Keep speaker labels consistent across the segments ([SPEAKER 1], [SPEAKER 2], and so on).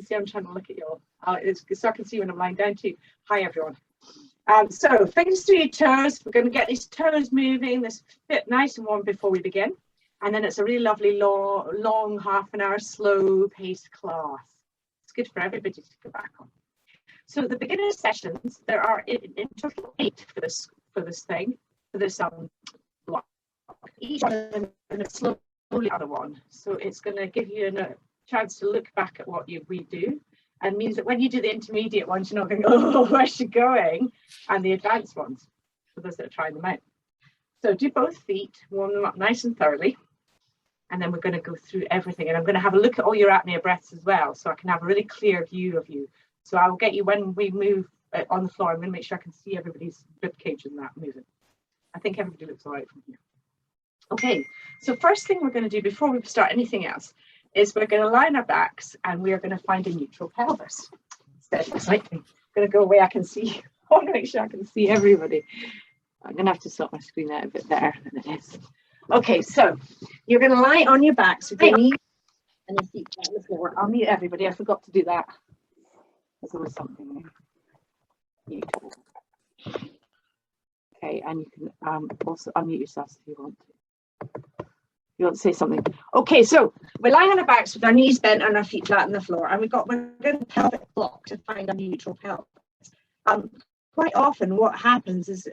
[SPEAKER 1] see I'm trying to look at you all. So I can see when I'm lying down too. Hi, everyone. So fingers through your toes. We're going to get these toes moving, this fit nice and warm before we begin. And then it's a really lovely long half an hour slow paced class. It's good for everybody to go back on. So the beginner sessions, there are in total 8 for this block. Each one of them is slowly other one. So it's going to give you a chance to look back at what we do, and means that when you do the intermediate ones, you're not going, oh, where's she going? And the advanced ones, for those that are trying them out. So do both feet, warm them up nice and thoroughly. And then we're going to go through everything. And I'm going to have a look at all your apnea breaths as well, so I can have a really clear view of you. So I will get you when we move on the floor. I'm going to make sure I can see everybody's rib cage and that moving. I think everybody looks all right from here. Okay, so first thing we're going to do before we start anything else is we're going to line our backs and we are going to find a neutral pelvis. Instead, I'm going to go away. I can see. I want to make sure I can see everybody. I'm going to have to sort my screen out a bit better than it is. Okay, so you're going to lie on your backs with your knees and your feet on the floor. I'll mute everybody. I forgot to do that. There's always something there. Okay, and you can also unmute yourselves if you want to. You want to say something? Okay, so we're lying on our backs with our knees bent and our feet flat on the floor, and we're going to pelvic block to find a neutral pelvis. Quite often, what happens is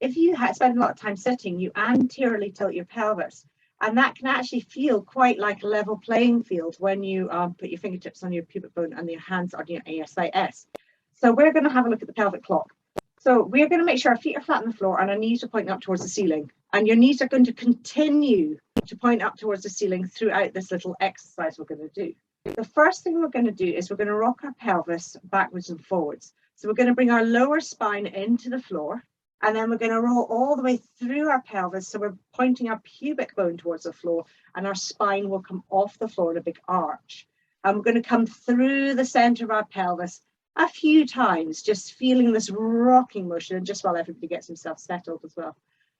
[SPEAKER 1] if you spend a lot of time sitting, you anteriorly tilt your pelvis, and that can actually feel quite like a level playing field when you put your fingertips on your pubic bone and your hands on your ASIS. So we're going to have a look at the pelvic clock. So we're going to make sure our feet are flat on the floor and our knees are pointing up towards the ceiling. And your knees are going to continue to point up towards the ceiling throughout this little exercise we're going to do. The first thing we're going to do is we're going to rock our pelvis backwards and forwards. So we're going to bring our lower spine into the floor, and then we're going to roll all the way through our pelvis. So we're pointing our pubic bone towards the floor, and our spine will come off the floor in a big arch. And we're going to come through the center of our pelvis a few times, just feeling this rocking motion, and just while everybody gets himself settled as well.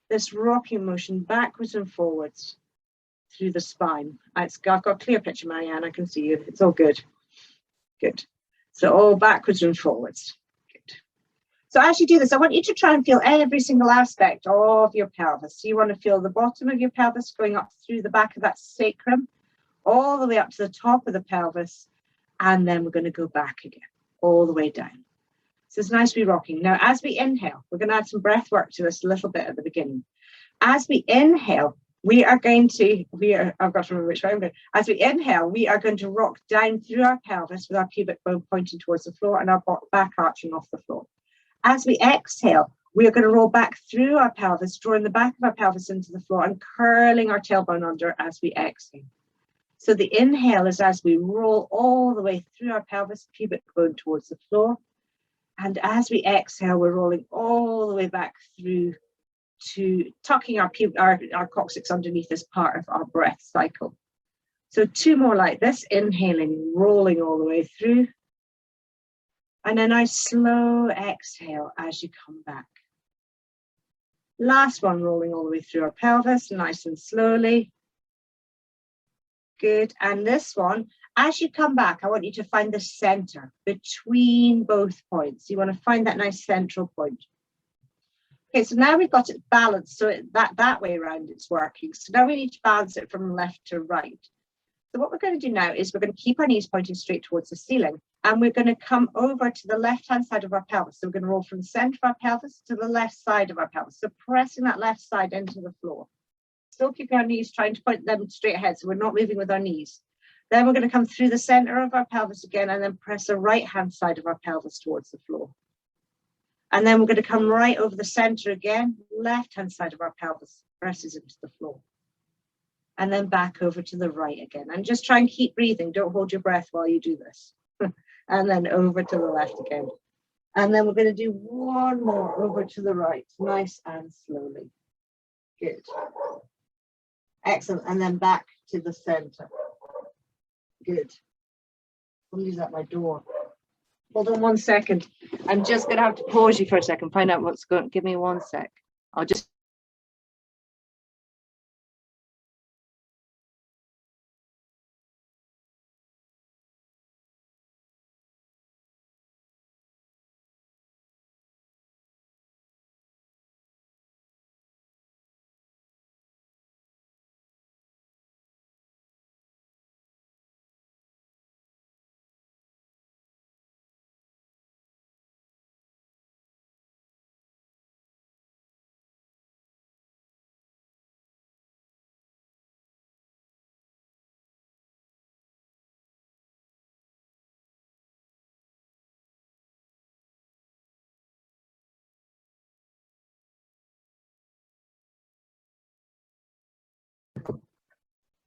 [SPEAKER 1] This rocking motion backwards and forwards through the spine. I've got a clear picture, Marianne. I can see you. It's all good. Good. So all backwards and forwards. Good. So as you do this, I want you to try and feel every single aspect of your pelvis. So you want to feel the bottom of your pelvis going up through the back of that sacrum, all the way up to the top of the pelvis, and then we're going to go back again, all the way down. So it's nice to be rocking. Now, as we inhale, we're going to add some breath work to this a little bit at the beginning. As we inhale, we are going to, I've got to remember which way I'm going. As we inhale, we are going to rock down through our pelvis with our pubic bone pointing towards the floor and our back arching off the floor. As we exhale, we are going to roll back through our pelvis, drawing the back of our pelvis into the floor and curling our tailbone under as we exhale. So the inhale is as we roll all the way through our pelvis, pubic bone towards the floor. And as we exhale, we're rolling all the way back through to tucking our coccyx underneath as part of our breath cycle. So 2 more like this, inhaling, rolling all the way through. And then a slow exhale as you come back. Last one, rolling all the way through our pelvis, nice and slowly. Good. And this one, as you come back, I want you to find the center between both points. You want to find that nice central point. Okay, so now we've got it balanced, so that way around it's working. So now we need to balance it from left to right. So what we're going to do now is we're going to keep our knees pointing straight towards the ceiling, and we're going to come over to the left-hand side of our pelvis. So we're going to roll from the center of our pelvis to the left side of our pelvis. So pressing that left side into the floor. Still keeping our knees, trying to point them straight ahead, so we're not moving with our knees. Then we're going to come through the center of our pelvis again, and then press the right-hand side of our pelvis towards the floor. And then we're going to come right over the center again, left-hand side of our pelvis presses into the floor. And then back over to the right again. And just try and keep breathing. Don't hold your breath while you do this. And then over to the left again. And then we're going to do one more over to the right, nice and slowly. Good. Excellent. And then back to the center. Good. Somebody's at my door. Hold on 1 second. I'm just going to have to pause you for a second, find out what's going on. Give me 1 sec. I'll just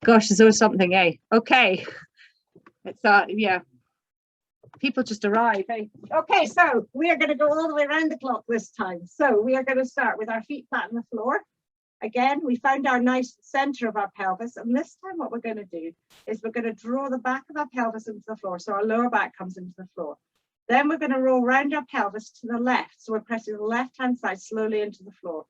[SPEAKER 1] Gosh, there's always something, eh? Okay. It's yeah. People just arrive, eh? Okay, so we are going to go all the way around the clock this time. So we are going to start with our feet flat on the floor. Again, we found our nice center of our pelvis, and this time what we're going to do is we're going to draw the back of our pelvis into the floor, so our lower back comes into the floor. Then we're going to roll around our pelvis to the left, so we're pressing the left-hand side slowly into the floor.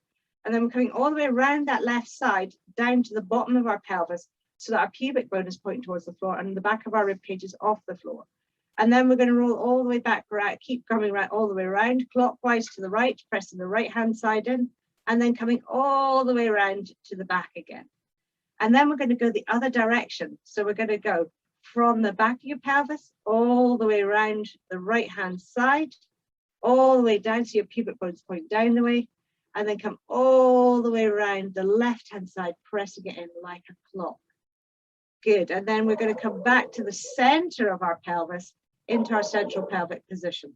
[SPEAKER 1] And then we're coming all the way around that left side down to the bottom of our pelvis, so that our pubic bone is pointing towards the floor and the back of our rib cage is off the floor. And then we're going to roll all the way back, right, keep coming right all the way around, clockwise to the right, pressing the right-hand side in, and then coming all the way around to the back again. And then we're going to go the other direction. So we're going to go from the back of your pelvis all the way around the right-hand side, all the way down, so your pubic bones point down the way, and then come all the way around the left-hand side, pressing it in like a clock. Good. And then we're going to come back to the center of our pelvis into our central pelvic position.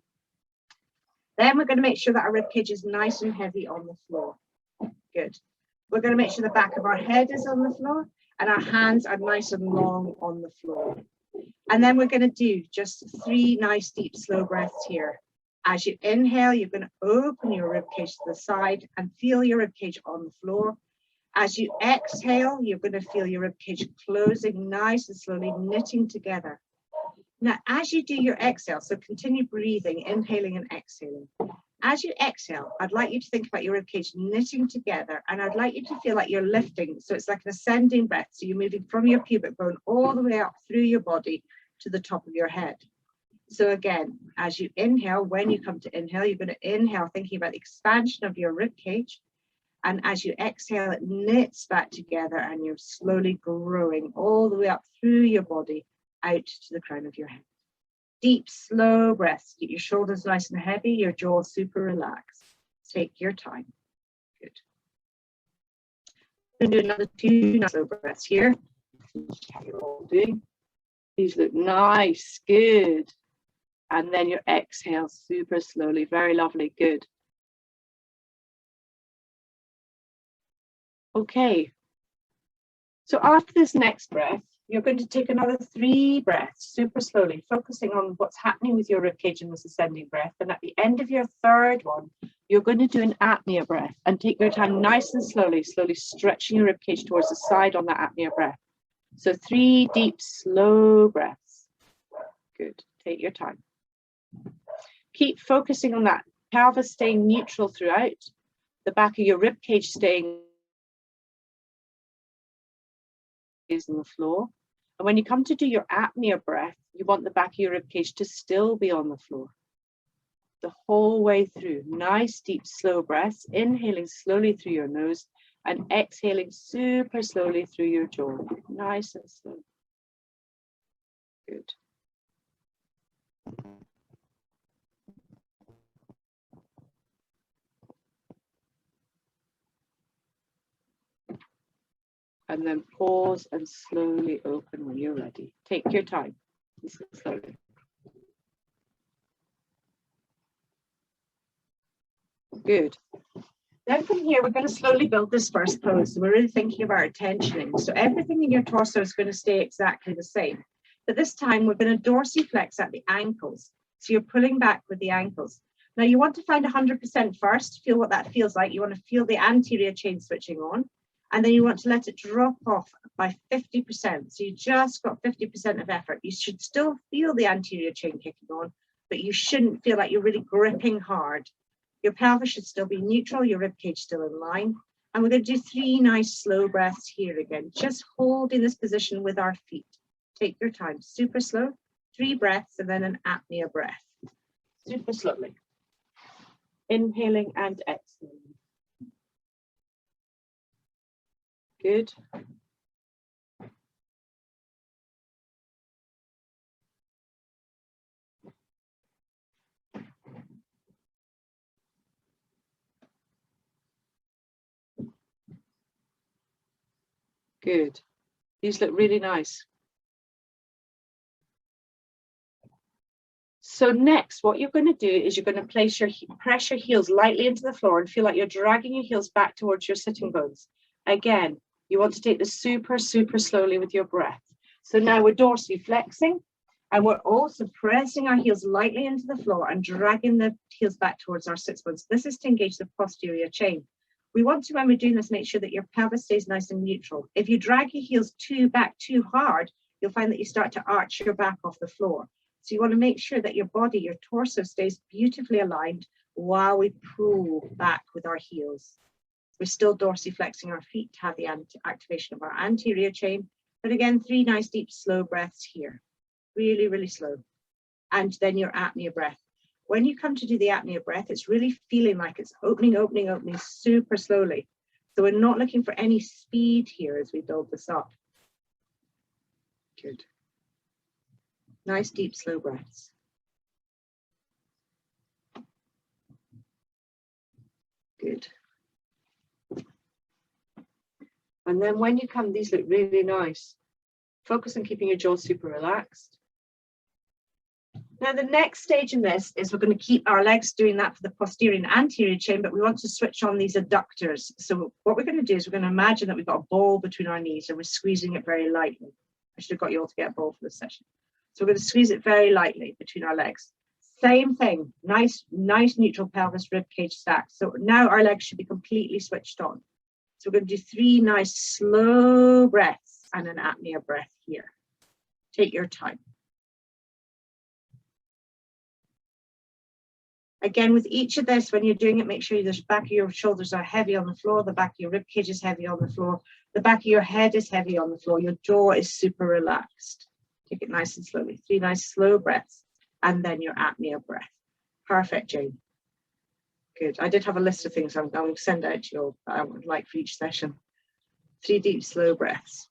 [SPEAKER 1] Then we're going to make sure that our rib cage is nice and heavy on the floor. Good. We're going to make sure the back of our head is on the floor and our hands are nice and long on the floor. And then we're going to do just 3 nice deep slow breaths here. As you inhale, you're going to open your rib cage to the side and feel your rib cage on the floor. As you exhale, you're going to feel your rib cage closing nice and slowly, knitting together. Now, as you do your exhale, so continue breathing, inhaling and exhaling. As you exhale, I'd like you to think about your rib cage knitting together, and I'd like you to feel like you're lifting. So it's like an ascending breath. So you're moving from your pubic bone all the way up through your body to the top of your head. So again, as you inhale, when you come to inhale, you're going to inhale thinking about the expansion of your rib cage. And as you exhale, it knits back together and you're slowly growing all the way up through your body out to the crown of your head. Deep, slow breaths. Keep your shoulders nice and heavy, your jaw super relaxed. Take your time. Good. We're going to do another 2 nice slow breaths here. How you're all doing. These look nice. Good. And then your exhale super slowly. Very lovely. Good. Okay. So after this next breath, you're going to take another 3 breaths super slowly, focusing on what's happening with your ribcage in this ascending breath. And at the end of your 3rd one, you're going to do an apnea breath and take your time nice and slowly, stretching your ribcage towards the side on that apnea breath. So 3 deep, slow breaths. Good. Take your time. Keep focusing on that pelvis staying neutral throughout, the back of your ribcage staying is on the floor. And when you come to do your apnea breath, you want the back of your ribcage to still be on the floor the whole way through. Nice, deep, slow breaths, inhaling slowly through your nose and exhaling super slowly through your jaw. Nice and slow. Good. And then pause and slowly open when you're ready. Take your time. Slowly. Good. Then from here, we're going to slowly build this first pose. So we're really thinking about our tensioning. So everything in your torso is going to stay exactly the same. But this time, we're going to dorsiflex at the ankles. So you're pulling back with the ankles. Now you want to find 100% first. Feel what that feels like. You want to feel the anterior chain switching on. And then you want to let it drop off by 50%. So you just got 50% of effort. You should still feel the anterior chain kicking on, but you shouldn't feel like you're really gripping hard. Your pelvis should still be neutral, your ribcage still in line. And we're going to do 3 nice slow breaths here again, just holding this position with our feet. Take your time, super slow. 3 breaths and then an apnea breath. Super slowly. Inhaling and exhaling. Good. Good. These look really nice. So next, what you're going to do is you're going to press your heels lightly into the floor and feel like you're dragging your heels back towards your sitting bones. Again, You want to take this super, super slowly with your breath. So now we're dorsally flexing, and we're also pressing our heels lightly into the floor and dragging the heels back towards our sits bones. This is to engage the posterior chain. We want to, when we're doing this, make sure that your pelvis stays nice and neutral. If you drag your heels back too hard, you'll find that you start to arch your back off the floor. So you want to make sure that your body, your torso stays beautifully aligned while we pull back with our heels. We're still dorsiflexing our feet to have the activation of our anterior chain. But again, 3 nice deep slow breaths here. Really, really slow. And then your apnea breath. When you come to do the apnea breath, it's really feeling like it's opening, opening, opening super slowly. So we're not looking for any speed here as we build this up. Good. Nice deep slow breaths. Good. And then when you come, these look really nice. Focus on keeping your jaw super relaxed. Now, the next stage in this is we're going to keep our legs doing that for the posterior and anterior chain, but we want to switch on these adductors. So what we're going to do is we're going to imagine that we've got a ball between our knees and we're squeezing it very lightly. I should have got you all to get a ball for this session. So we're going to squeeze it very lightly between our legs. Same thing, nice neutral pelvis, rib cage stack. So now our legs should be completely switched on. So we're going to do 3 nice slow breaths and an apnea breath here. Take your time. Again, with each of this, when you're doing it, make sure the back of your shoulders are heavy on the floor, the back of your rib cage is heavy on the floor, the back of your head is heavy on the floor, your jaw is super relaxed. Take it nice and slowly. 3 nice slow breaths, and then your apnea breath. Perfect, Jane. Good. I did have a list of things I'm going to send out to you all that I would like for each session. 3 deep, slow breaths.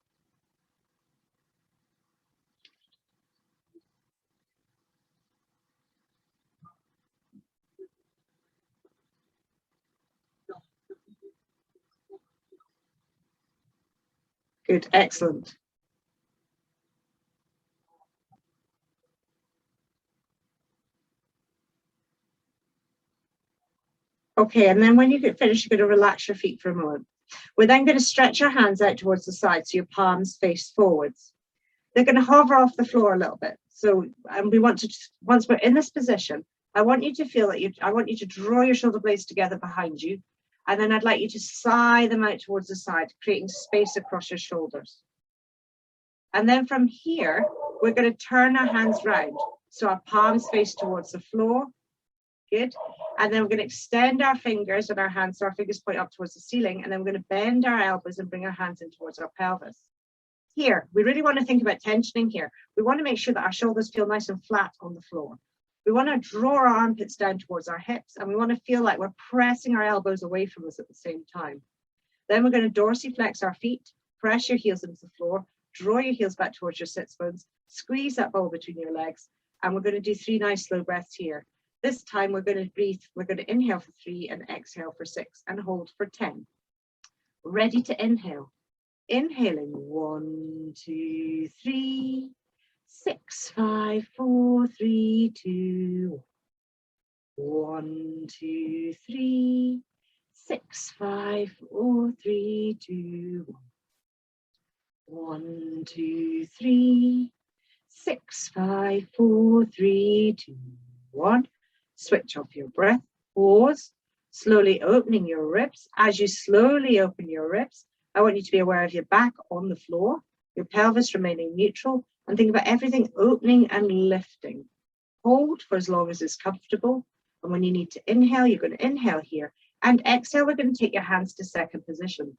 [SPEAKER 1] Good, excellent. Okay, and then when you get finished, you're going to relax your feet for a moment. We're then going to stretch our hands out towards the side so your palms face forwards. They're going to hover off the floor a little bit. So, and we want to, once we're in this position, I want you to feel that I want you to draw your shoulder blades together behind you. And then I'd like you to sigh them out towards the side, creating space across your shoulders. And then from here, we're going to turn our hands round. So our palms face towards the floor. Good. And then we're going to extend our fingers and our hands, so our fingers point up towards the ceiling. And then we're going to bend our elbows and bring our hands in towards our pelvis. Here, we really want to think about tensioning here. We want to make sure that our shoulders feel nice and flat on the floor. We want to draw our armpits down towards our hips, and we want to feel like we're pressing our elbows away from us at the same time. Then we're going to dorsiflex our feet, press your heels into the floor, draw your heels back towards your sits bones, squeeze that ball between your legs, and we're going to do 3 nice slow breaths here. This time we're going to breathe, we're going to inhale for 3 and exhale for 6 and hold for 10. Ready to inhale. Inhaling 1, 2, 3, 6, 5, 4, 3, 2. 1, 2, 3, 6, 5, 4, 3, 2. 1, 2, 3, 6, 5, 4, 3, 2, 1. Switch off your breath. Pause. Slowly opening your ribs. As you slowly open your ribs, I want you to be aware of your back on the floor, your pelvis remaining neutral, and think about everything opening and lifting. Hold for as long as it's comfortable. And when you need to inhale, you're going to inhale here. And exhale, we're going to take your hands to second position.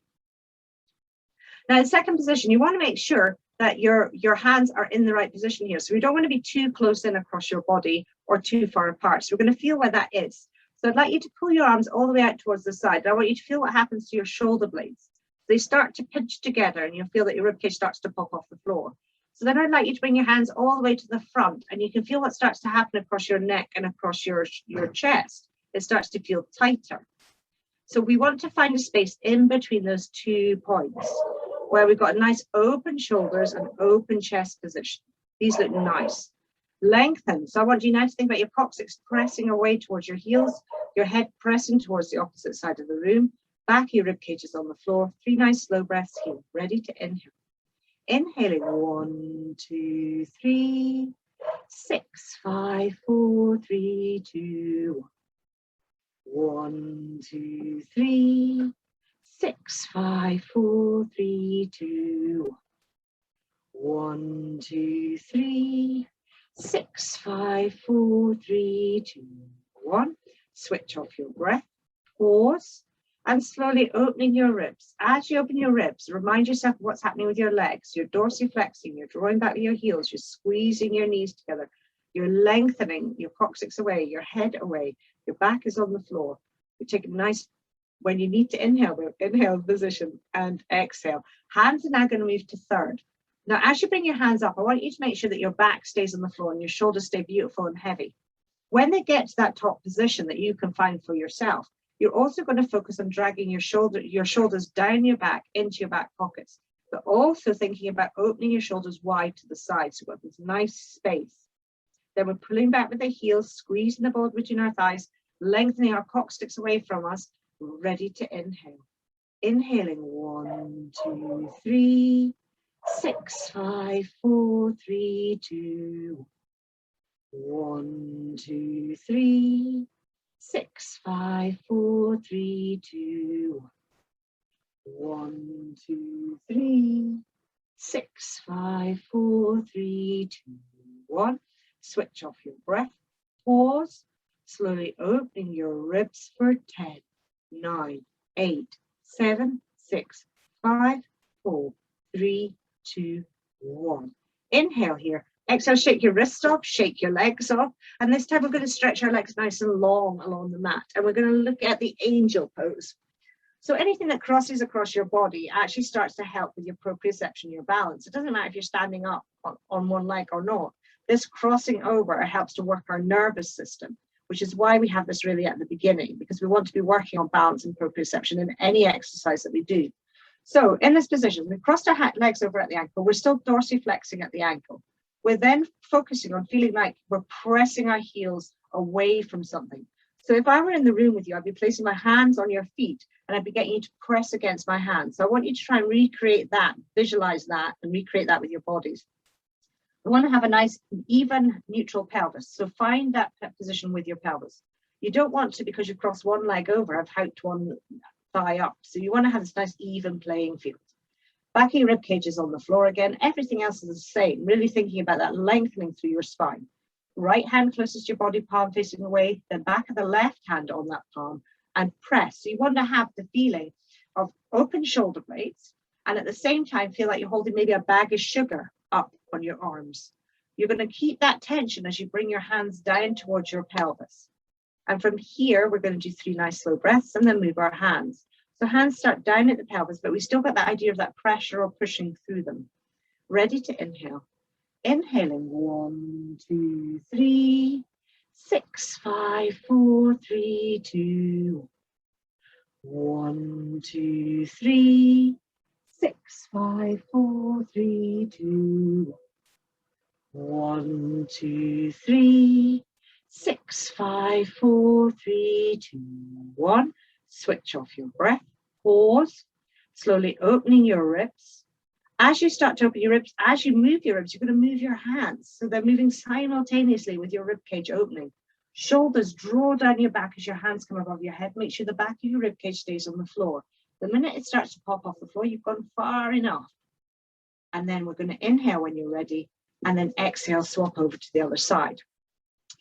[SPEAKER 1] Now, in second position, you want to make sure that your hands are in the right position here. So we don't want to be too close in across your body or too far apart. So we're going to feel where that is. So I'd like you to pull your arms all the way out towards the side. And I want you to feel what happens to your shoulder blades. They start to pinch together and you'll feel that your ribcage starts to pop off the floor. So then I'd like you to bring your hands all the way to the front, and you can feel what starts to happen across your neck and across your chest. It starts to feel tighter. So we want to find a space in between those 2 points where we've got nice open shoulders and open chest position. These look nice. Lengthen. So I want you now to think about your coccyx pressing away towards your heels, your head pressing towards the opposite side of the room. Back of your rib cage is on the floor. 3 nice slow breaths here. Ready to inhale. Inhaling 1, 2, 3, 6, 5, 4, 3, 2, 1, 2, 3, 6, 5, 4, 3, 2, 1, 2, 3, 6, 5, 4, 3, 2, 1. Switch off your breath. Pause. And slowly opening your ribs. As you open your ribs, remind yourself of what's happening with your legs. You're dorsiflexing, you're drawing back with your heels, you're squeezing your knees together, you're lengthening your coccyx away, your head away, your back is on the floor. You take a nice, when you need to inhale position and exhale. Hands are now going to move to third. Now, as you bring your hands up, I want you to make sure that your back stays on the floor and your shoulders stay beautiful and heavy. When they get to that top position that you can find for yourself, you're also going to focus on dragging your shoulders down your back into your back pockets, but also thinking about opening your shoulders wide to the side. So we've got this nice space. Then we're pulling back with the heels, squeezing the ball between our thighs, lengthening our coccyx away from us, ready to inhale. Inhaling 1, 2, 3, 6, 5, 4, 3, 2, 1, 2, 3, 6, 5, 4, 3, 2, 1, 2, 3, 6, 5, 4, 3, 2, 1. Switch off your breath. Pause. Slowly opening your ribs for 10, 9, 8, 7, 6, 5, 4, 3, 2, 1. Inhale here. Exhale, shake your wrists off, shake your legs off. And this time we're going to stretch our legs nice and long along the mat. And we're going to look at the angel pose. So anything that crosses across your body actually starts to help with your proprioception, your balance. It doesn't matter if you're standing up on one leg or not. This crossing over helps to work our nervous system, which is why we have this really at the beginning, because we want to be working on balance and proprioception in any exercise that we do. So in this position, we've crossed our legs over at the ankle. We're still dorsiflexing at the ankle. We're then focusing on feeling like we're pressing our heels away from something. So if I were in the room with you, I'd be placing my hands on your feet and I'd be getting you to press against my hands. So I want you to try and recreate that, visualize that, and recreate that with your bodies. We want to have a nice, even, neutral pelvis. So find that position with your pelvis. You don't want to, because you cross one leg over, have hooked one thigh up. So you want to have this nice, even playing field. Back of your rib cage is on the floor again. Everything else is the same. Really thinking about that lengthening through your spine. Right hand closest to your body, palm facing away. The back of the left hand on that palm and press. So you want to have the feeling of open shoulder blades and at the same time feel like you're holding maybe a bag of sugar up on your arms. You're going to keep that tension as you bring your hands down towards your pelvis. And from here, we're going to do 3 nice slow breaths and then move our hands. So hands start down at the pelvis, but we still got that idea of that pressure or pushing through them. Ready to inhale. Inhaling 1, 2, 3, 6, 5, 4, 3, 2, 1, 2, 3, 6, 5, 4, 3, 2, 1, 2, 3, 6, 5, 4, 3, 2, 1. Switch off your breath. Pause. Slowly opening your ribs. As you start to open your ribs, as you move your ribs, you're going to move your hands. So they're moving simultaneously with your rib cage opening. Shoulders draw down your back as your hands come above your head. Make sure the back of your rib cage stays on the floor. The minute it starts to pop off the floor, you've gone far enough. And then we're going to inhale when you're ready, and then exhale, swap over to the other side.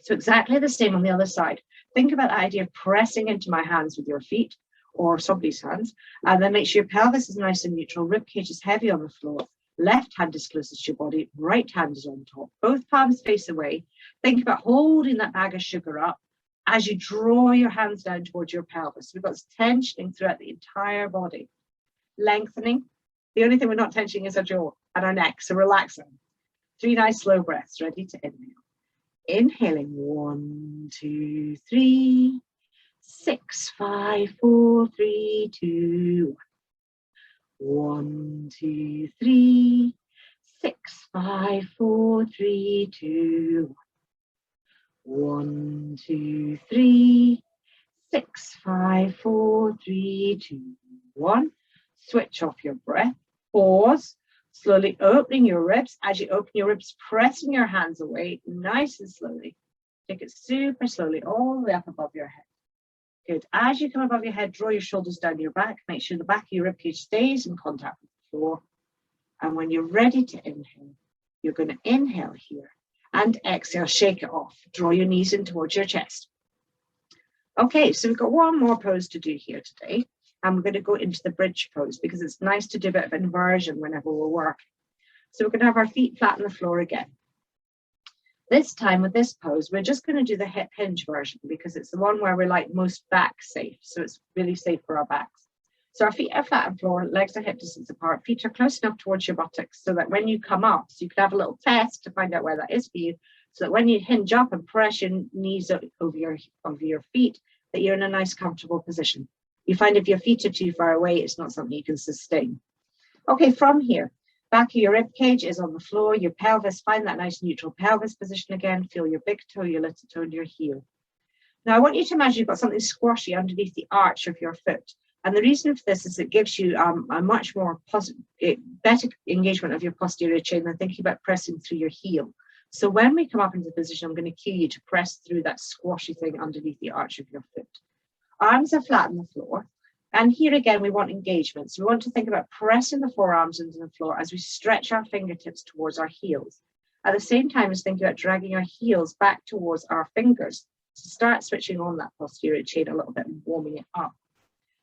[SPEAKER 1] So exactly the same on the other side. Think about the idea of pressing into my hands with your feet or somebody's hands, and then make sure your pelvis is nice and neutral, rib cage is heavy on the floor, left hand is closest to your body, right hand is on top, both palms face away. Think about holding that bag of sugar up as you draw your hands down towards your pelvis. We've got this tensioning throughout the entire body. Lengthening. The only thing we're not tensioning is our jaw and our neck, so relaxing. 3 nice slow breaths, ready to inhale. Inhaling 1, 2, 3, 6, 5, 4, 3, 2, 1, 2, 3, 6, 5, 4, 3, 2, 1, 2, 3, 6, 5, 4, 3, 2, 1. Switch off your breath. Pause. Slowly opening your ribs. As you open your ribs, pressing your hands away, nice and slowly. Take it super slowly all the way up above your head. Good. As you come above your head, draw your shoulders down your back. Make sure the back of your ribcage stays in contact with the floor. And when you're ready to inhale, you're going to inhale here and exhale, shake it off. Draw your knees in towards your chest. Okay, so we've got one more pose to do here today. And we're going to go into the bridge pose because it's nice to do a bit of inversion whenever we're working. So we're going to have our feet flat on the floor again. This time with this pose, we're just going to do the hip hinge version because it's the one where we're like most back safe. So it's really safe for our backs. So our feet are flat on the floor, legs are hip distance apart, feet are close enough towards your buttocks so that when you come up, so you can have a little test to find out where that is for you, so that when you hinge up and press your knees over your feet, that you're in a nice comfortable position. You find if your feet are too far away, it's not something you can sustain. Okay, from here, back of your rib cage is on the floor, your pelvis, find that nice neutral pelvis position again, feel your big toe, your little toe, and your heel. Now I want you to imagine you've got something squashy underneath the arch of your foot. And the reason for this is it gives you a much more better engagement of your posterior chain than thinking about pressing through your heel. So when we come up into the position, I'm going to cue you to press through that squashy thing underneath the arch of your foot. Arms are flat on the floor. And here again, we want engagement. So we want to think about pressing the forearms into the floor as we stretch our fingertips towards our heels. At the same time as thinking about dragging our heels back towards our fingers to start switching on that posterior chain a little bit and warming it up.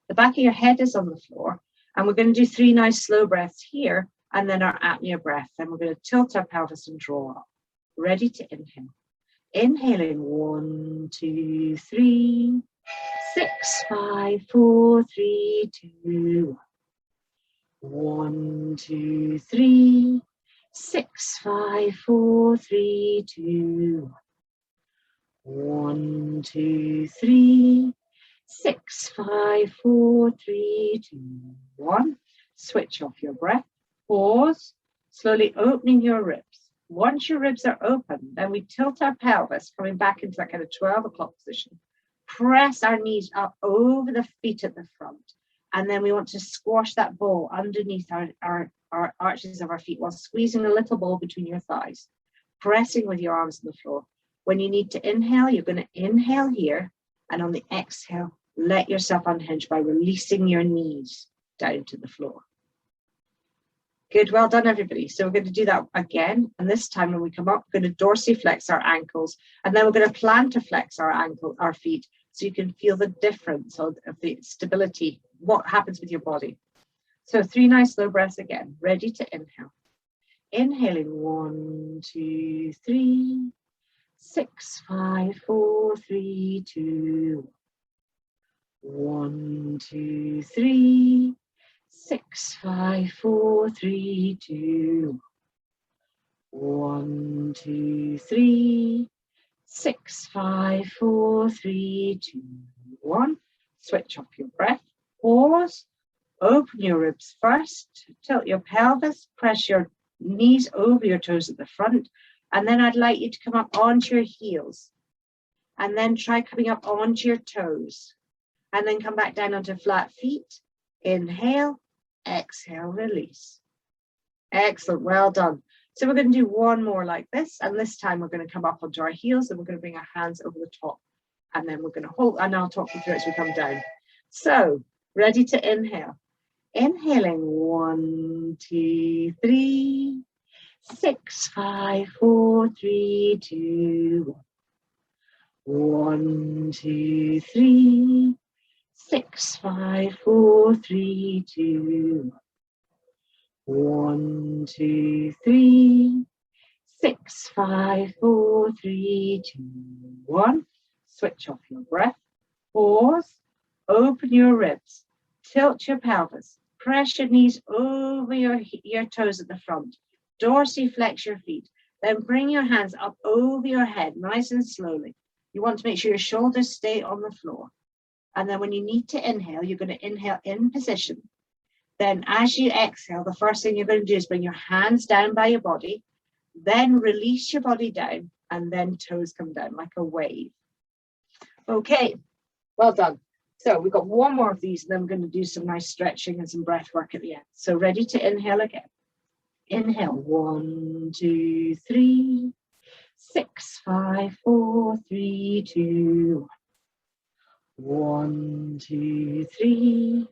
[SPEAKER 1] The back of your head is on the floor. And we're going to do 3 nice slow breaths here and then our apnea breath. And we're going to tilt our pelvis and draw up. Ready to inhale. Inhaling 1, 2, 3. 6, 5, 4, 3, 2, 1, 2, 3, 6, 5, 4, 3, 2, 1, 2, 3, 6, 5, 4, 3, 2, 1. Switch off your breath. Pause. Slowly opening your ribs. Once your ribs are open, then we tilt our pelvis, coming back into that kind of 12 o'clock position. Press our knees up over the feet at the front. And then we want to squash that ball underneath our arches of our feet while squeezing a little ball between your thighs. Pressing with your arms on the floor. When you need to inhale, you're going to inhale here. And on the exhale, let yourself unhinge by releasing your knees down to the floor. Good, well done, everybody. So we're going to do that again. And this time when we come up, we're going to dorsiflex our ankles. And then we're going to plantarflex our feet. So you can feel the difference of the stability, what happens with your body. So 3 nice slow breaths again. Ready to inhale. Inhaling 1, 2, 3, 6, 5, 4, 3, 2, 1, 2, 3, 6, 5, 4, 3, 2, 1, 2, 3, 6, 5, 4, 3, 2, 1. Switch off your breath. Pause. Open your ribs first. Tilt your pelvis. Press your knees over your toes at the front. And then I'd like you to come up onto your heels. And then try coming up onto your toes. And then come back down onto flat feet. Inhale. Exhale. Release. Excellent. Well done. So we're going to do one more like this, and this time we're going to come up onto our heels and we're going to bring our hands over the top, and then we're going to hold, and I'll talk you through it as we come down. So ready to inhale. Inhaling 1, 2, 3, 6, 5, 4, 3, 2, 1, 2, 3, 6, 5, 4, 3, 2, 1, 2, 3, 6, 5, 4, 3, 2, 1. Switch off your breath. Pause. Open your ribs. Tilt your pelvis. Press your knees over your toes at the front. Dorsiflex your feet. Then bring your hands up over your head, nice and slowly. You want to make sure your shoulders stay on the floor. And then when you need to inhale, you're going to inhale in position. Then as you exhale, the first thing you're going to do is bring your hands down by your body, then release your body down, and then toes come down like a wave. Okay, Well done. So we've got one more of these, and then we're going to do some nice stretching and some breath work at the end. So ready to inhale again. Inhale, 1, 2, 3, 6, 5, 4, 3, 2, 1, 2, 3,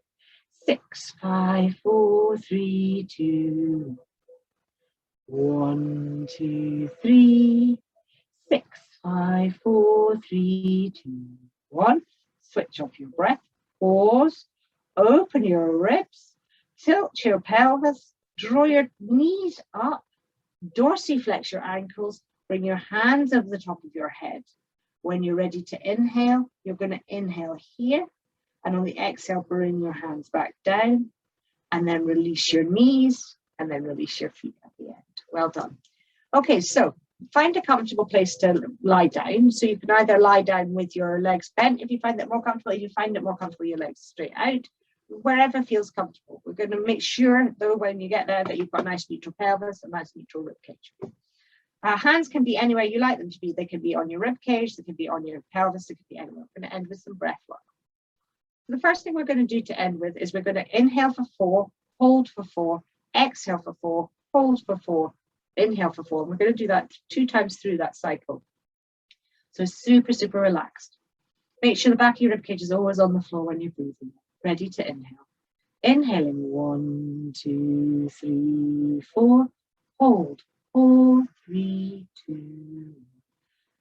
[SPEAKER 1] 6, 5, 4, 3, 2, 1, 2, 3, 6, 5, 4, 3, 2, 1. Switch off your breath. Pause. Open your ribs. Tilt your pelvis. Draw your knees up. Dorsiflex your ankles. Bring your hands over the top of your head. When you're ready to inhale, you're going to inhale here. And on the exhale, bring your hands back down. And then release your knees. And then release your feet at the end. Well done. Okay, so find a comfortable place to lie down. So you can either lie down with your legs bent if you find that more comfortable. If you find it more comfortable, your legs straight out. Wherever feels comfortable. We're going to make sure, though, when you get there, that you've got a nice neutral pelvis, a nice neutral rib cage. Hands can be anywhere you like them to be. They can be on your rib cage, they can be on your pelvis, they can be anywhere. We're going to end with some breath work. The first thing we're going to do to end with is we're going to inhale for 4, hold for 4, exhale for 4, hold for 4, inhale for 4. And we're going to do that 2 times through that cycle. So super, super relaxed. Make sure the back of your rib cage is always on the floor when you're breathing. Ready to inhale. Inhaling 1, 2, 3, 4. Hold 4, 3, 2.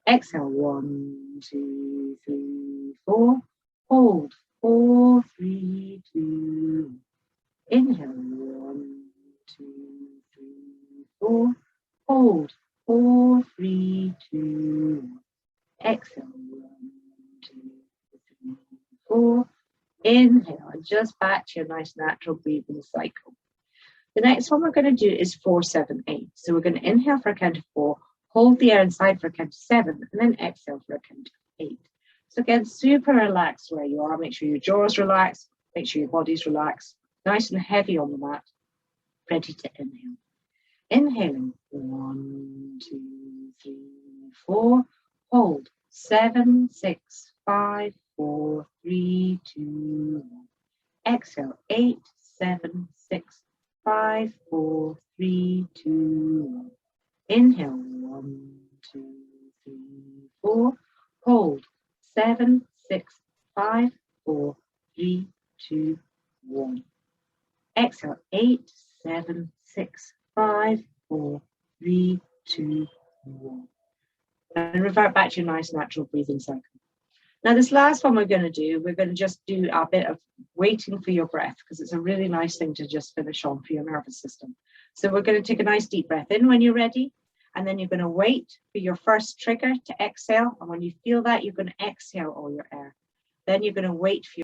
[SPEAKER 1] Exhale 1, 2, 3, 4. Hold 4, 3, 2. Inhale 1, 2, 3, 4. Hold 4, 3, 2. Exhale 1, 2, 3, 4. Inhale, and just back to your nice natural breathing cycle. The next one we're going to do is 4, 7, 8. So we're going to inhale for a count of 4, hold the air inside for a count of 7, and then exhale for a count of 8. So again, super relaxed where you are. Make sure your jaw's relaxed, make sure your body's relaxed, nice and heavy on the mat, ready to inhale. Inhaling 1, 2, 3, 4. Hold 7, 6, 5, 4, 3, 2, 1. Exhale 8, 7, 6, 5, 4, 3, 2, 1. Inhale 1, 2, 3, 4. Hold 7, 6, 5, 4, 3, 2, 1. Exhale 8, 7, 6, 5, 4, 3, 2, 1. And revert back to your nice natural breathing cycle. Now this last one we're going to do, we're going to just do a bit of waiting for your breath, because it's a really nice thing to just finish on for your nervous system. So we're going to take a nice deep breath in when you're ready, and then you're going to wait for your first trigger to exhale. And when you feel that, you're going to exhale all your air. Then you're going to wait for your